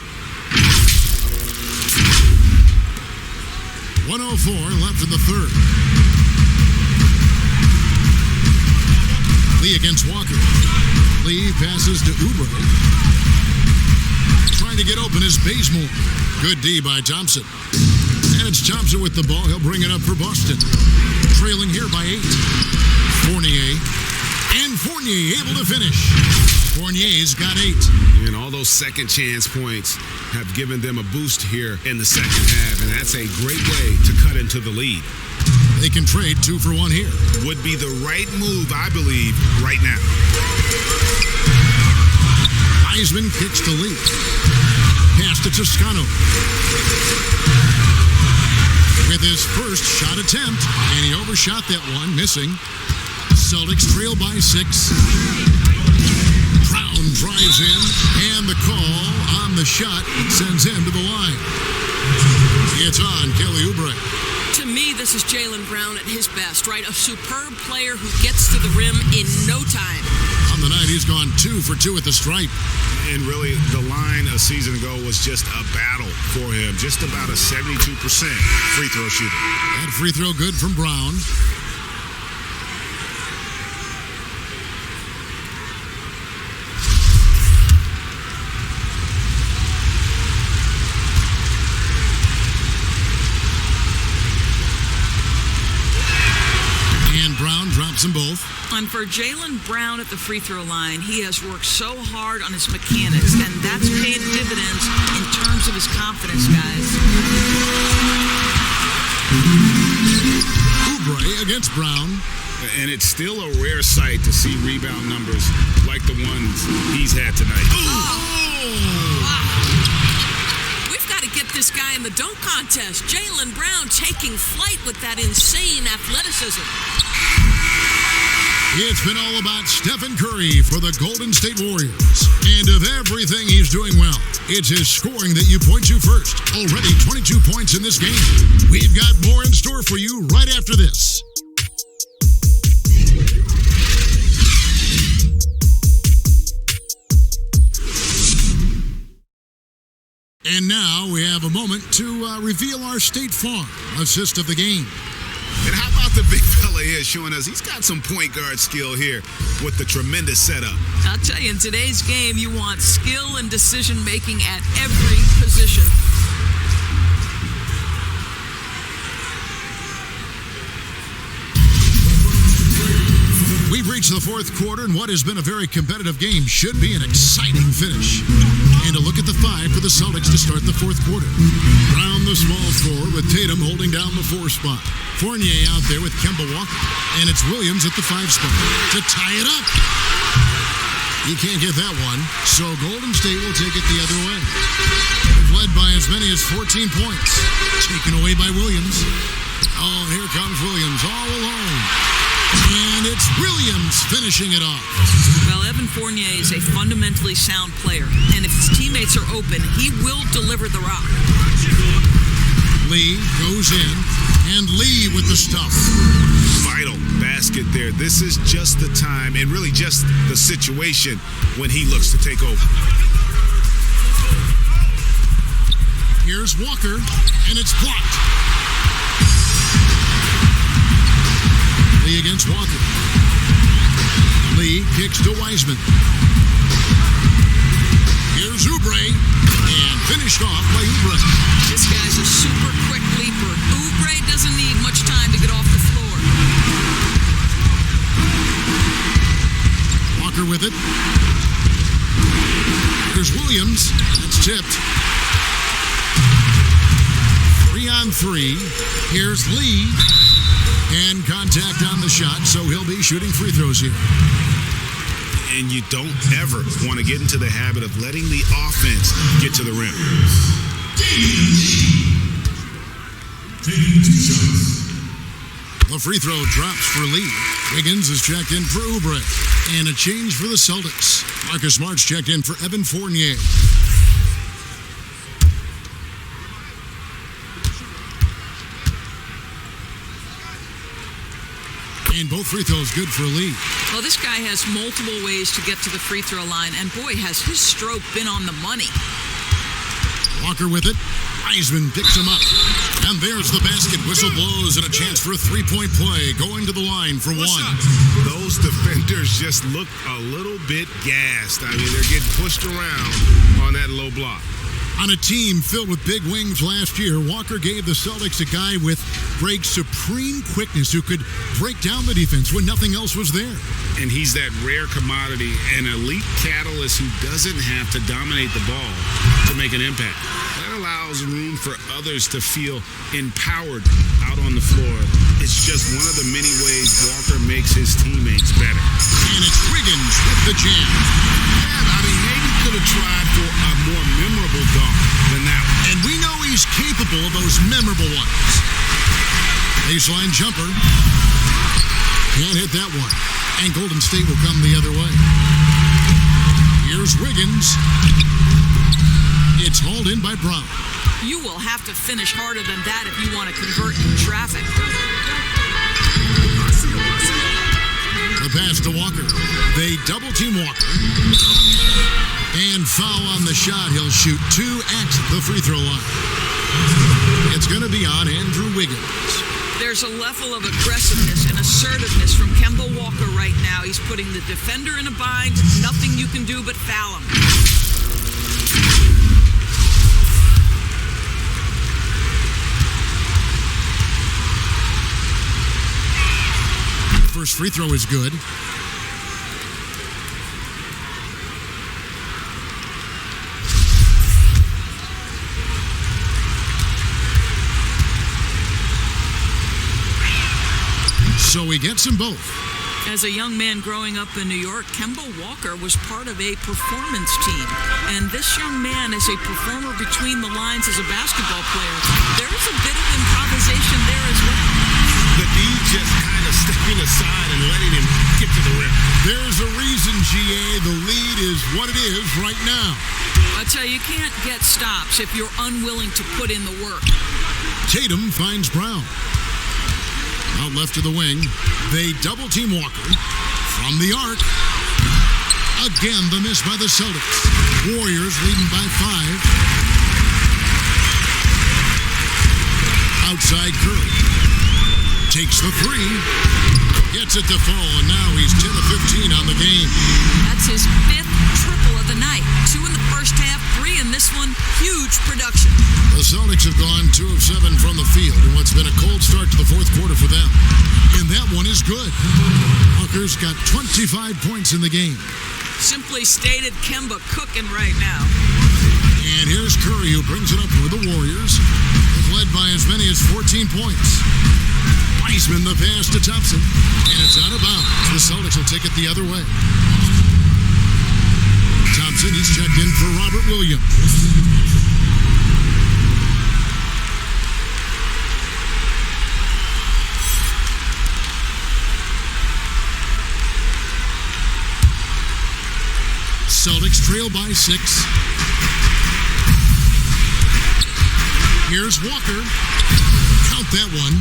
1:04 left in the third. Lee against Walker. Lee passes to Oubre. Trying to get open is Bazemore. Good D by Thompson. And it's Thompson with the ball. He'll bring it up for Boston. Trailing here by 8. Fournier. And Fournier able to finish. Fournier's got 8. And all those second chance points have given them a boost here in the second half. And that's a great way to cut into the lead. They can trade 2 for 1 here. Would be the right move, I believe, right now. Wiseman kicks to Lee. Pass to Toscano. With his first shot attempt, and he overshot that one, missing. Celtics trail by 6. Brown drives in, and the call on the shot sends him to the line. It's on Kelly Oubre. To me, this is Jaylen Brown at his best, right? A superb player who gets to the rim in no time. On the night, he's gone 2 for 2 at the stripe. And really, the line a season ago was just a battle for him. Just about a 72% free throw shooter. That free throw good from Brown. Brown drops them both. And for Jaylen Brown at the free throw line, he has worked so hard on his mechanics, and that's paid dividends in terms of his confidence, guys. Oubre against Brown. And it's still a rare sight to see rebound numbers like the ones he's had tonight. Wow. We've got to get this guy in the dunk contest. Jaylen Brown taking flight with that insane athleticism. It's been all about Stephen Curry for the Golden State Warriors. And of everything he's doing well, it's his scoring that you point to first. Already 22 points in this game. We've got more in store for you right after this. And now we have a moment to reveal our State Farm assist of the game. And how about the big fella here showing us he's got some point guard skill here with the tremendous setup. I'll tell you, in today's game, you want skill and decision-making at every position. We've reached the fourth quarter, and what has been a very competitive game should be an exciting finish. And a look at the five for the Celtics to start the fourth quarter. Round the small floor with Tatum holding down the 4 spot. Fournier out there with Kemba Walker. And it's Williams at the 5 spot to tie it up. He can't get that one, so Golden State will take it the other way. They've led by as many as 14 points. Taken away by Williams. Oh, here comes Williams all alone. And it's Williams finishing it off. Well, Evan Fournier is a fundamentally sound player, and if his teammates are open, he will deliver the rock. Lee goes in, and Lee with the stuff. Vital basket there. This is just the time, and really just the situation when he looks to take over. Here's Walker, and it's blocked. Lee against Walker. Lee kicks to Wiseman. Here's Oubre, and finished off by Oubre. This guy's a super quick leaper. Oubre doesn't need much time to get off the floor. Walker with it. Here's Williams. That's tipped. 3-on-3. Here's Lee. And contact on the shot, so he'll be shooting free throws here. And you don't ever want to get into the habit of letting the offense get to the rim. The free throw drops for Lee. Wiggins is checked in for Oubre. And a change for the Celtics. Marcus Smart's checked in for Evan Fournier. And both free throws good for Lee. Well, this guy has multiple ways to get to the free throw line, and boy, has his stroke been on the money. Walker with it. Wiseman picks him up. And there's the basket. Whistle blows and a chance for a three-point play. Going to the line for one. Those defenders just look a little bit gassed. I mean, they're getting pushed around on that low block. On a team filled with big wings last year, Walker gave the Celtics a guy with great supreme quickness who could break down the defense when nothing else was there. And he's that rare commodity, an elite catalyst who doesn't have to dominate the ball to make an impact. That allows room for others to feel empowered out on the floor. It's just one of the many ways Walker makes his teammates better. And it's Wiggins with the jam. Yeah, I mean, maybe could have tried for a more memorable dunk than that one. And we know he's capable of those memorable ones. Baseline jumper. Can't hit that one. And Golden State will come the other way. Here's Wiggins. It's hauled in by Brown. You will have to finish harder than that if you want to convert in traffic. The pass to Walker. They double team Walker. And foul on the shot. He'll shoot 2 at the free throw line. It's going to be on Andrew Wiggins. There's a level of aggressiveness and assertiveness from Kemba Walker right now. He's putting the defender in a bind. Nothing you can do but foul him. First free throw is good. So he gets them both. As a young man growing up in New York, Kemba Walker was part of a performance team. And this young man is a performer between the lines as a basketball player. There's a bit of improvisation there as well. The D just kind of stepping aside and letting him get to the rim. There's a reason, GA, the lead is what it is right now. I tell you, you can't get stops if you're unwilling to put in the work. Tatum finds Brown. Out left to the wing. They double team Walker. From the arc. Again, the miss by the Celtics. Warriors leading by 5. Outside Curry. Takes the three. Gets it to fall, and now he's 10 of 15 on the game. That's his 5th triple of the night. 2 in the first half, 3 in this one. Huge production. The Celtics have gone 2 of 7 from the field in what's been a cold start to the fourth quarter for them. And that one is good. Walker's got 25 points in the game. Simply stated, Kemba cooking right now. And here's Curry, who brings it up for the Warriors. They've led by as many as 14 points. Wiseman the pass to Thompson, and it's out of bounds. The Celtics will take it the other way. Thompson, he's checked in for Robert Williams. Celtics trail by 6. Here's Walker. Count that one.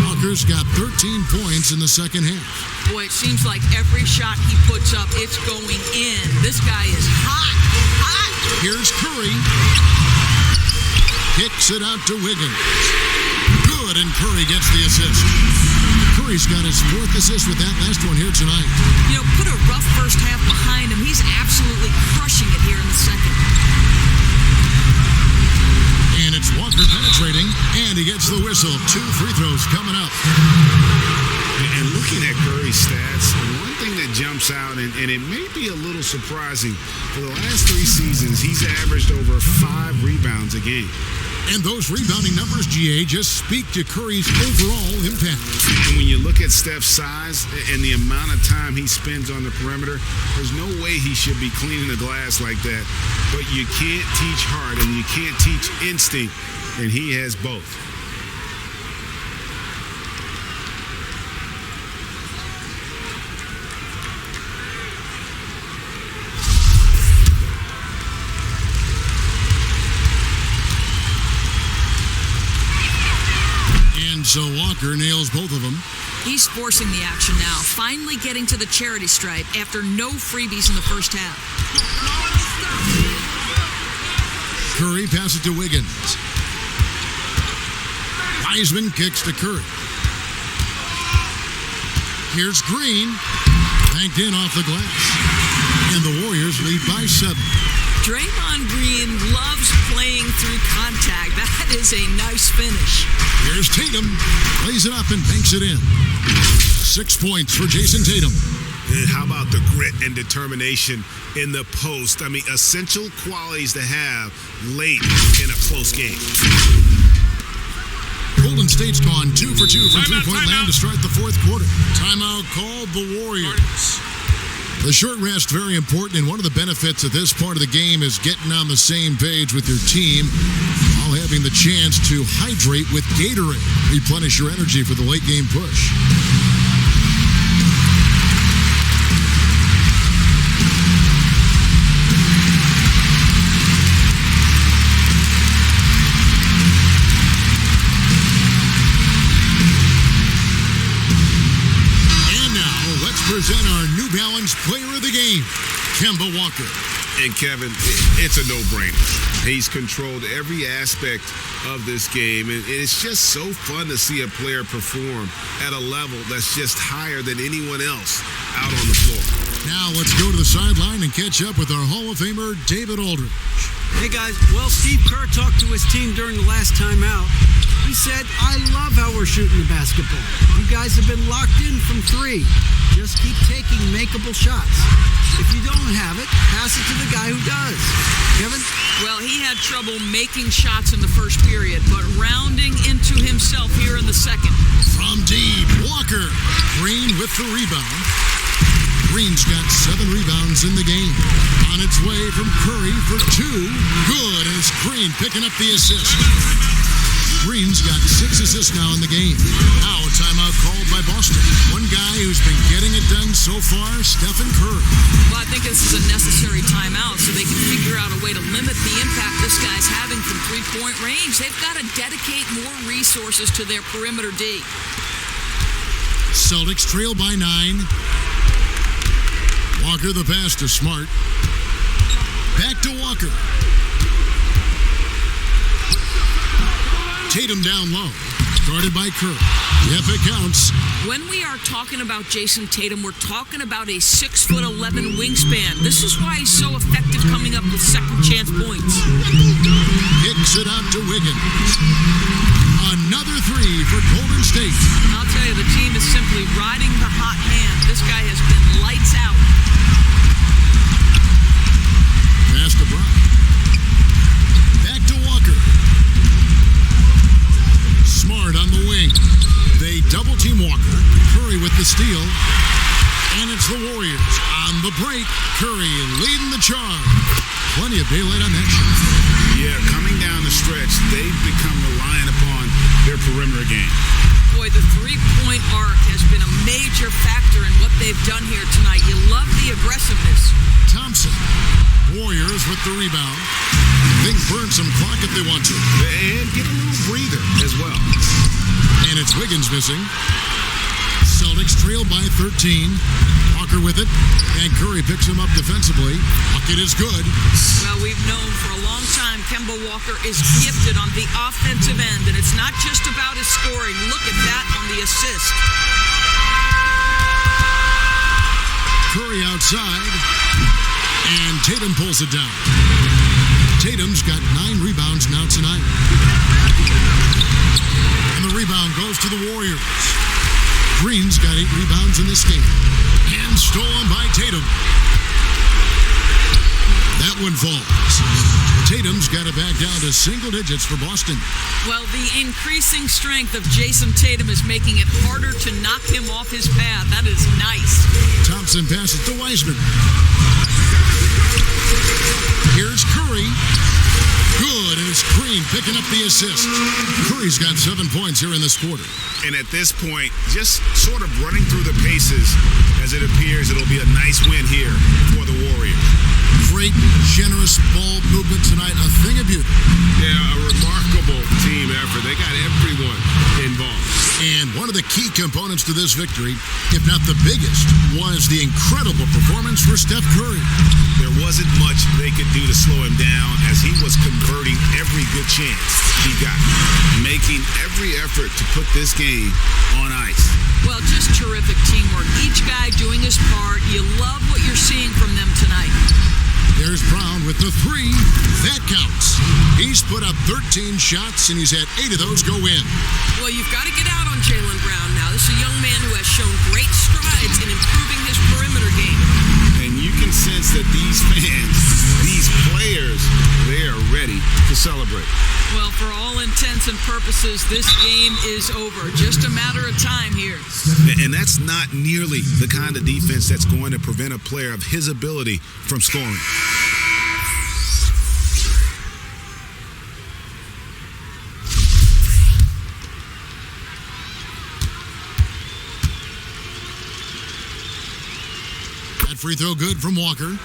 Walker's got 13 points in the second half. Boy, it seems like every shot he puts up, it's going in. This guy is hot. Here's Curry. Kicks it out to Wiggins. Good, and Curry gets the assist. Curry's got his 4th assist with that last one here tonight. You know, put a rough first half behind him. He's absolutely crushing it here in the second. And it's Walker penetrating, and he gets the whistle. 2 free throws coming up. And looking at Curry's stats, one thing that jumps out, and it may be a little surprising, for the last 3 seasons, he's averaged over 5 rebounds a game. And those rebounding numbers, GA, just speak to Curry's overall impact. And when you look at Steph's size and the amount of time he spends on the perimeter, there's no way he should be cleaning the glass like that. But you can't teach heart and you can't teach instinct, and he has both. So Walker nails both of them. He's forcing the action now, finally getting to the charity stripe after no freebies in the first half. Curry passes to Wiggins. Wiseman kicks to Curry. Here's Green. Banked in off the glass. And the Warriors lead by 7. Draymond Green loves playing through contact. That is a nice finish. Here's Tatum. Lays it up and banks it in. 6 points for Jason Tatum. And how about the grit and determination in the post? I mean, essential qualities to have late in a close game. Golden State's gone 2 for 2 from three-point land to start the fourth quarter. Timeout called the Warriors. The short rest, very important, and one of the benefits of this part of the game is getting on the same page with your team while having the chance to hydrate with Gatorade. Replenish your energy for the late game push. Present our New Balance Player of the Game, Kemba Walker. And Kevin, it's a no-brainer. He's controlled every aspect of this game, and it's just so fun to see a player perform at a level that's just higher than anyone else out on the floor. Now let's go to the sideline and catch up with our Hall of Famer, David Aldridge. Hey guys, well, Steve Kerr talked to his team during the last time out. He said, I love how we're shooting the basketball. You guys have been locked in from 3. Just keep taking makeable shots. If you don't have it, pass it to the guy who does. Kevin? Well, he had trouble making shots in the first period, but rounding into himself here in the second. From deep, Walker. Green with the rebound. Green's got 7 rebounds in the game. On its way from Curry for 2. Good, and it's Green picking up the assist. Green's got 6 assists now in the game. Now a timeout called by Boston. One guy who's been getting it done so far, Stephen Curry. Well, I think this is a necessary timeout so they can figure out a way to limit the impact this guy's having from three-point range. They've got to dedicate more resources to their perimeter D. Celtics trail by 9. Walker the pass to Smart. Back to Walker. Tatum down low. Guarded by Curry. Yep, it counts. When we are talking about Jason Tatum, we're talking about a 6'11" wingspan. This is why he's so effective coming up with second chance points. Kicks it out to Wiggins. Another three for Golden State. I'll tell you, the team is simply riding the hot hand. This guy has been lights out. Pass to Brown. Back to Walker. Smart on the wing. They double team Walker. Curry with the steal. And it's the Warriors on the break. Curry leading the charge. Plenty of daylight on that shot. Yeah, coming down the stretch, they've become reliant upon their perimeter game. Boy, the three-point arc has been a major factor in what they've done here tonight. You love the aggressiveness. Thompson. Warriors with the rebound. They can burn some clock if they want to. And get a little breather as well. And it's Wiggins missing. Celtics trail by 13. Walker with it. And Curry picks him up defensively. Bucket is good. Well, we've known for a long time Kemba Walker is gifted on the offensive end. And it's not just about his scoring. Look at that on the assist. Curry outside. And Tatum pulls it down. Tatum's got 9 rebounds now tonight. And the rebound goes to the Warriors. Green's got 8 rebounds in this game. And stolen by Tatum. That one falls. Tatum's got it back down to single digits for Boston. Well, the increasing strength of Jason Tatum is making it harder to knock him off his path. That is nice. Thompson passes to Wiseman. Here's Curry. Good, and it's Green picking up the assist. Curry's got 7 points here in this quarter. And at this point, just sort of running through the paces, as it appears it'll be a nice win here for the Warriors. Great, generous ball movement tonight, a thing of beauty. Yeah, a remarkable team effort. They got everyone involved. And one of the key components to this victory, if not the biggest, was the incredible performance for Steph Curry. There wasn't much they could do to slow him down as he was converting every good chance he got, making every effort to put this game on ice. Well, just terrific teamwork. Each guy doing his part. You love what you're seeing from them tonight. There's Brown with the 3. That counts. He's put up 13 shots, and he's had 8 of those go in. Well, you've got to get out on Jaylen Brown now. This is a young man who has shown great strides in improving his perimeter game. And you can sense that these fans, these players, they are ready to celebrate. Well, for all intents and purposes, this game is over. Just a matter of time here. And that's not nearly the kind of defense that's going to prevent a player of his ability from scoring. That free throw good from Walker.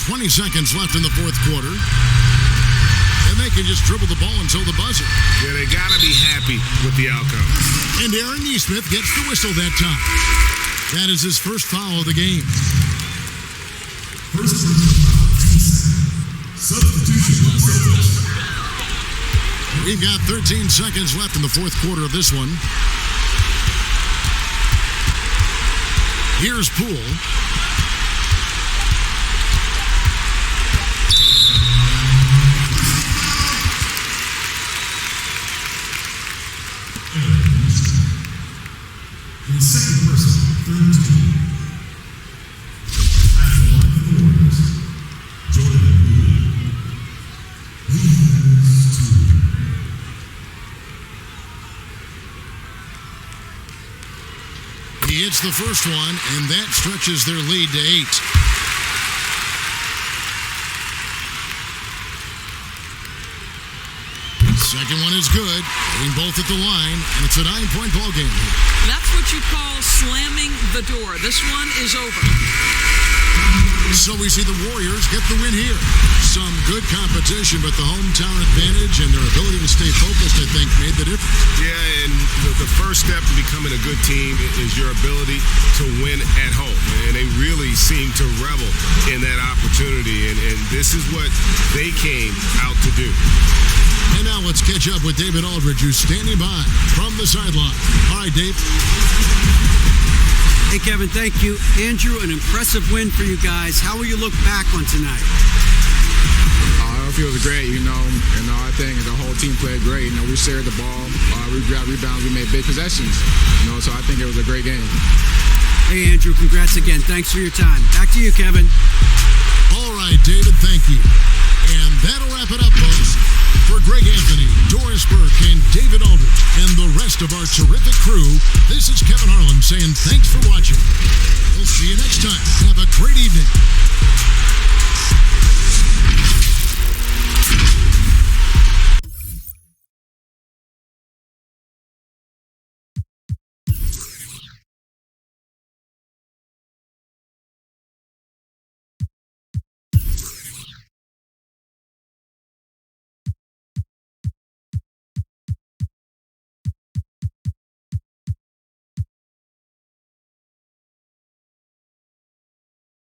20 seconds left in the fourth quarter. And they can just dribble the ball until the buzzer. Yeah, they got to be happy with the outcome. And Aaron Nesmith gets the whistle that time. That is his first foul of the game. First substitution. We've got 13 seconds left in the fourth quarter of this one. Here's Poole. In second person, 13. At the line for the Warriors, Jordan Poole. He has 2. He hits the first one, and that stretches their lead to 8. Second one is good. Hitting both at the line, and it's a 9-point ball game. That's what you call slamming the door. This one is over. So we see the Warriors get the win here. Some good competition, but the hometown advantage and their ability to stay focused, I think, made the difference. Yeah, and the first step to becoming a good team is your ability to win at home. And they really seem to revel in that opportunity. And this is what they came out to do. And now let's catch up with David Aldridge, who's standing by from the sideline. All right, Dave. Hey, Kevin, thank you. Andrew, an impressive win for you guys. How will you look back on tonight? It feels great, I think the whole team played great. We shared the ball, we grabbed rebounds, we made big possessions. So I think it was a great game. Hey, Andrew, congrats again. Thanks for your time. Back to you, Kevin. All right, David, thank you. And that'll wrap it up, folks. For Greg Anthony, Doris Burke, and David Aldridge, and the rest of our terrific crew, this is Kevin Harlan saying thanks for watching. We'll see you next time. Have a great evening.